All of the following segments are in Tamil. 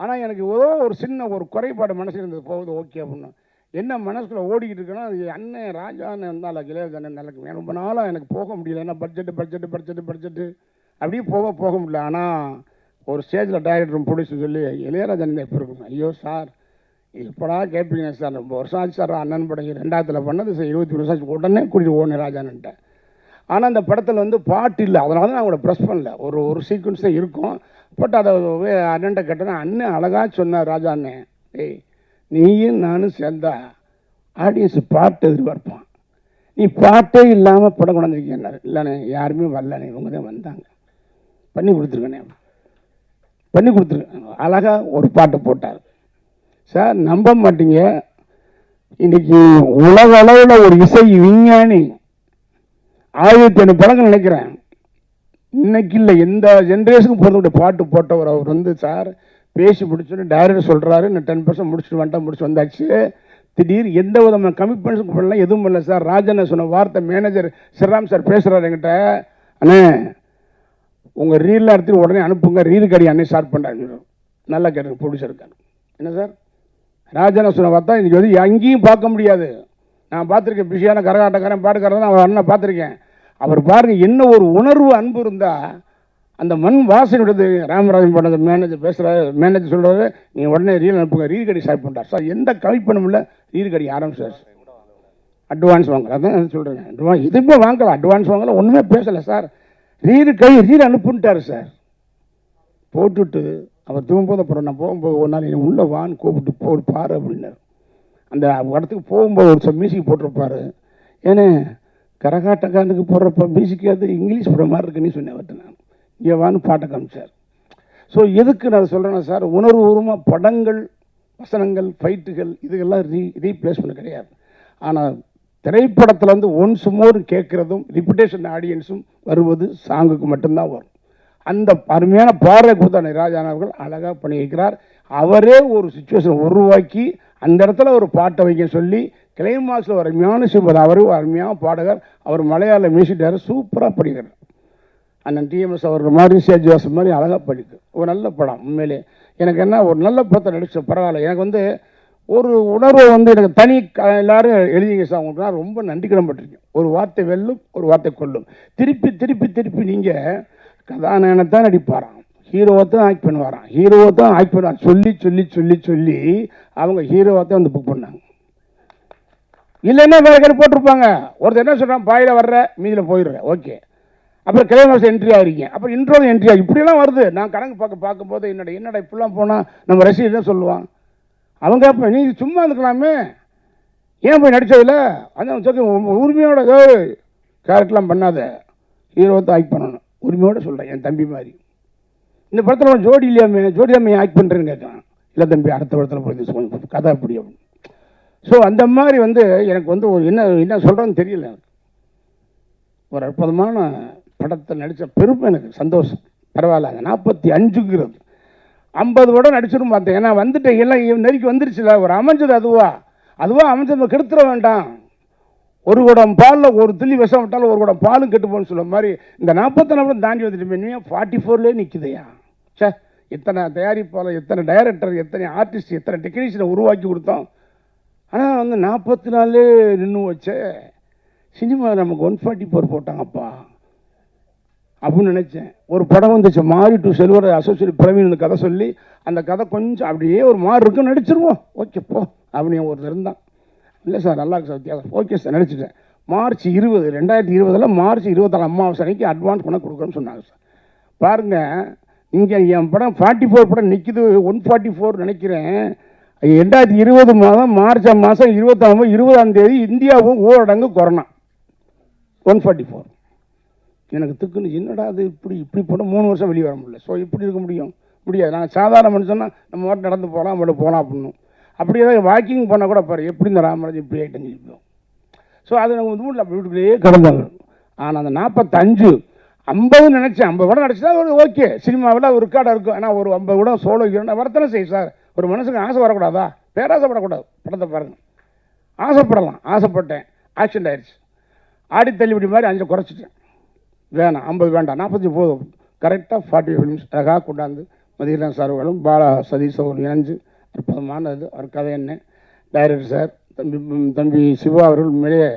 ஆனால் எனக்கு ஏதோ ஒரு சின்ன ஒரு குறைபாடு மனசில் இருந்தது, போகுது ஓகே அப்படின்னு. என்ன மனசுக்குள்ள ஓடிக்கிட்டு இருக்குன்னா, அது அண்ணன் ராஜான்னு இருந்தால் இளையராஜா எனக்கு ரொம்ப நாளாக எனக்கு போக முடியல. ஏன்னா பட்ஜெட்டு அப்படியே போக முடியல. ஆனால் ஒரு ஸ்டேஜில் டைரக்டரும் ப்ரொடியூசர் சொல்லி, இளையராஜா எப்போ இருக்கும்? ஐயோ சார் இப்போடா கேட்பீங்க சார், ரொம்ப வருஷம் ஆச்சு சார் அண்ணன் படம் 2000 பண்ணது சார், 23 வருஷம் ஆச்சு. உடனே கூட்டிகிட்டு ஓடனே ராஜான்ட்டேன். ஆனால் அந்த படத்தில் வந்து பாட்டு இல்லை, அதனால தான் நான் அவங்கள ப்ரெஸ் பண்ணல. ஒரு சீக்வன்ஸ் தான் இருக்கும். பட் அதை அண்ணன்ட்ட கேட்டேன்னா, அண்ணன் அழகாக சொன்னார், ராஜா அண்ணன், ஏய் நீயும் நானும் சேர்ந்தா ஆடியன்ஸ் பாட்டு எதிர்பார்ப்பான், நீ பாட்டே இல்லாமல் படம் கொண்டாந்துருக்கேன்னாரு. இல்லைண்ணே யாருமே வரலண்ணே, இவங்க தான் வந்தாங்க, பண்ணி கொடுத்துருக்கேண்ணே, பண்ணி கொடுத்துருக்கேன். அழகாக ஒரு பாட்டு போட்டார் சார். நம்ப மாட்டீங்க, இன்னைக்கு உலக அளவில் ஒரு இசை விஞ்ஞானி 1500 படங்கள் நினைக்கிறேன், இன்னைக்கு இல்லை எந்த ஜென்ரேஷனுக்கு போகிறதுடைய பாட்டு போட்டவர் அவர் வந்து சார் பேசி முடிச்சுன்னு டைரக்டர் சொல்கிறாரு, நான் 10% முடிச்சுட்டு வந்துட்டேன், முடிச்சு வந்தாச்சு. திடீர் எந்த விதமான கமிட்மெண்ட்ஸும் பண்ணலாம், எதுவும் இல்லை சார். ராஜனை சொன்ன வார்த்தை, மேனேஜர் ஸ்ரீராம் சார் பேசுகிறாரு என்கிட்ட, அண்ணே உங்கள் ரீல்லாம் எடுத்துட்டு உடனே அனுப்புங்க, ரீல் கடி அண்ணே ஸ்டார்ட் பண்ணுறாங்க. நல்லா கேட்டுங்க, ப்ரொடியூசர் இருக்காங்க. என்ன சார் ராஜனை சொன்ன வார்த்தை இன்றைக்கி வந்து எங்கேயும் பார்க்க முடியாது. நான் பார்த்துருக்கேன், பிஸியான கரகாட்டக்காரன் பாட்டுக்காரன் அவர் அண்ணன் பார்த்துருக்கேன். அவர் பாருங்கள் என்ன ஒரு உணர்வு அன்பு இருந்தால் அந்த மண் வாசனையுடையது. ராமராஜன் பண்ணது மேனேஜர் பேசுகிறாரு, மேனேஜர் சொல்கிறாரு நீ உடனே ரீல் அனுப்புங்க, ரீல் கடி ஸ்டார்ட் பண்ணுறார் சார். எந்த கமிட்மெண்ட்டும் இல்லை, ரீல் கடி ஆரம்பிச்சார். அட்வான்ஸ் வாங்கலாம், அதான் சொல்கிறேன். இதுவுமே வாங்கலாம், அட்வான்ஸ் வாங்கலாம், ஒன்றுமே பேசலை சார். Reel அனுப்புன்ட்டார் sir. போட்டுவிட்டு அவர் தூங்கும்போது, அப்புறம் நான் போகும்போது ஒரு நாள் என்னை உள்ளே வான்னு கூப்பிட்டு போடு பாரு அப்படின்னாரு. அந்த இடத்துக்கு போகும்போது ஒரு மியூசிக் போட்டிருப்பாரு. ஏன்னா கரகாட்டக்காரனுக்கு போடுறப்ப மியூசிக்காது இங்கிலீஷ் படம் மாதிரி இருக்குன்னு சொன்னேன் அவர்கிட்ட. நான் இங்கே வான்னு பாட்டை காமிச்சார். ஸோ எதுக்கு நான் சொல்கிறேன்னா சார், உணர்வுபூர்வமாக படங்கள், வசனங்கள், ஃபைட்டுகள் இதுக்கெல்லாம் ரீப்ளேஸ்மெண்ட் கிடையாது. ஆனால் திரைப்படத்தில் வந்து ஒன்ஸ் மோர் கேட்குறதும் ரிப்பிட்டேஷன் ஆடியன்ஸும் வருவது சாங்குக்கு மட்டும்தான் வரும். அந்த அருமையான பாடலை கொடுத்த ராஜான் அவர்கள் அழகாக பண்ணி வைக்கிறார். அவரே ஒரு சுச்சுவேஷன் உருவாக்கி அந்த இடத்துல ஒரு பாட்டை வைக்க சொல்லி கிளைமாக்ஸில் ஒரு அருமையான சிம்பது, அவரு ஒரு அருமையான பாடகர், அவர் மலையாள மியூசிக் டைரக்டர் சூப்பராக படிக்கிறார். அண்ணன் டிஎம்எஸ் அவர் மாதிரி, சேஜ் வாசம் மாதிரி அழகாக படிக்கு. ஒரு நல்ல படம் உண்மையிலே. எனக்கு என்ன ஒரு நல்ல படத்தை நடிச்ச பரவாயில்ல. எனக்கு வந்து ஒரு உணர்வை வந்து எனக்கு தனி எல்லாரும் எழுதிங்க சார், உங்களுக்கு நான் ரொம்ப நன்றி கடன்பட்டிருக்கேன். ஒரு வார்த்தை வெல்லும், ஒரு வார்த்தை கொல்லும். திருப்பி நீங்கள் கதாநாயகனைத்தான் நடிப்பாராம், ஹீரோவை தான் ஆக்ட் பண்ணுவாராம், ஹீரோவை தான் ஆக்ட் பண்ணுவாங்க சொல்லி அவங்க ஹீரோவை தான் வந்து புக் பண்ணாங்க. இல்லைன்னா வேற கடை போட்டிருப்பாங்க. ஒருத்தர் என்ன சொல்கிறான், பாயில் வர்ற மீதில் போயிடுறேன், ஓகே. அப்புறம் கிளைமாக்ஸ் என்ட்ரி ஆகிருக்கீங்க, அப்புறம் இன்ட்ரோ என்ட்ரி ஆகி இப்படிலாம் வருது. நான் கணக்கு பார்க்கும்போது என்னடா இப்படிலாம் போனால் நம்ம ரசிகர் தான் சொல்லுவான். அவங்க அப்போ நீ சும்மா இருக்கலாமே, ஏன் போய் நடித்ததில்ல, அதான் சொல்லி உரிமையோட கேரக்டர்லாம் பண்ணாத, ஹீரோவை தான் ஆக்ட் பண்ணணும், உரிமையோடு சொல்கிறேன். என் தம்பி மாதிரி இந்த படத்தில் ஜோடி இல்லாமல் ஆக்ட் பண்ணுறேன்னு கேட்குறான். இல்லை தம்பி அடுத்த படத்தில் போய் கதை அப்படி அப்படின்னு. ஸோ அந்த மாதிரி வந்து எனக்கு வந்து ஒரு என்ன சொல்கிறேன்னு தெரியல. ஒரு அற்புதமான படத்தை நடித்த பெருமை, எனக்கு சந்தோஷம். பரவாயில்ல, 45ங்கிறது 50 படம் நடிச்சிடும் பார்த்தேன். ஏன்னா வந்துட்டு எல்லாம் நெருக்கி வந்துருச்சுல, ஒரு அமைஞ்சது அதுவாக அமைஞ்சது கெடுத்துட வேண்டாம். ஒரு குடம் பாலில் ஒரு துளி விஷம் விட்டாலும் ஒரு குடம் பாலும் கெட்டு போகணும்னு சொல்ல மாதிரி இந்த 44 தாண்டி வந்துட்டு இனிமேல் 44லே நிற்குதையா. சே, எத்தனை தயாரிப்பாளர், எத்தனை டைரக்டர், எத்தனை ஆர்டிஸ்ட், எத்தனை டெக்னீஷியனை உருவாக்கி கொடுத்தோம். ஆனால் வந்து 44 நின்று வச்ச சினிமாவில் நமக்கு 144 போட்டாங்கப்பா அப்படின்னு நினச்சேன். ஒரு படம் வந்துச்சு, மாரி டு செல்வர் அசோசியேட் பிரவீன் கதை சொல்லி, அந்த கதை கொஞ்சம் அப்படியே ஒரு மாறு இருக்குன்னு நடிச்சிருவோம், ஓகே போ அப்படின்னு ஒருத்தர் இருந்தான். இல்லை சார் நல்லா இருக்கு சார் வித்தியாசம், ஓகே சார் நடிச்சிட்டேன். மார்ச் 20, 2020 மார்ச் 24 அமாவாசை அன்னைக்கு அட்வான்ஸ் பண்ண கொடுக்குறேன்னு சொன்னாங்க சார். பாருங்கள், இங்கே என் படம் 44 படம் நிற்கிது, 144 நினைக்கிறேன். 2020 மாதம் மார்ச் மாதம் 20ஆம் தேதி இந்தியாவும் ஊரடங்கு கொரோனா 144. எனக்கு திக்குன்னு என்னடா அது இப்படி போனால் 3 வருஷம் வெளியே வர முடியல. ஸோ இப்படி இருக்க முடியாது. நாங்கள் சாதாரண மனுஷன்னா நம்ம மட்டும் நடந்து போகலாம், நம்மளோட போகலாம் அப்படின்னு. அப்படியே தான் வாக்கிங் பண்ணால் கூட பாரு எப்படி இந்த ராமராஜ் இப்படி ஆகிட்டு இருப்போம். ஸோ அது நம்ம வந்து அப்படி வீட்டுக்குள்ளேயே கிடந்தாங்க. ஆனால் அந்த 45 50 நினச்சேன், 50 படம் நடிச்சா ஒரு ஓகே, சினிமாவில் ஒரு ரெக்கார்டாக இருக்கும். ஆனால் ஒரு 50 கூட சோலோ ஹீரோனா வர்த்தனை செய்யும் சார். ஒரு மனுஷனுக்கு ஆசை வரக்கூடாதா? பேராசைப்படக்கூடாது. படத்தை பாருங்கள், ஆசைப்படலாம். ஆசைப்பட்டேன், ஆக்சிடென்ட் ஆயிடுச்சு. ஆடி தள்ளிபடி மாதிரி 5 குறைச்சிட்டேன். வேணாம், 50 வேண்டாம், 45 போதும். கரெக்டாக 45 நிமிஷம் அழகாக கொண்டாந்து மதியன் சார் அவர்களும் பாலா சதீஷ் அவர்கள் இணைஞ்சு அற்புதமானது அவர் கதை என்ன டைரக்டர் சார் தம்பி சிவா அவர்கள் உண்மையிலேயே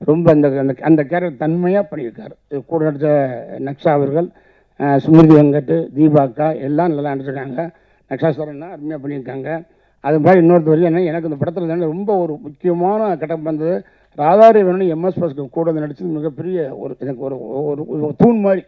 ரொம்ப அந்த கேரக்டர் தன்மையாக பண்ணியிருக்காரு. கூட நடித்த நக்ஷா அவர்கள், ஸ்மிருதி வெங்கட், தீபாக்கா எல்லாம் நல்லா நடிச்சிருக்காங்க. நக்ஷா சார்னா அருமையாக பண்ணியிருக்காங்க. அது மாதிரி இன்னொருத்த வரையும் என்ன எனக்கு இந்த படத்தில் தானே ரொம்ப ஒரு முக்கியமான கட்டம் வந்தது. ராதாரி வேணும் எம்எஸ் பாஸ்கர் கூட நடிச்சது மிகப்பெரிய ஒரு எனக்கு ஒரு தூண் மாதிரி.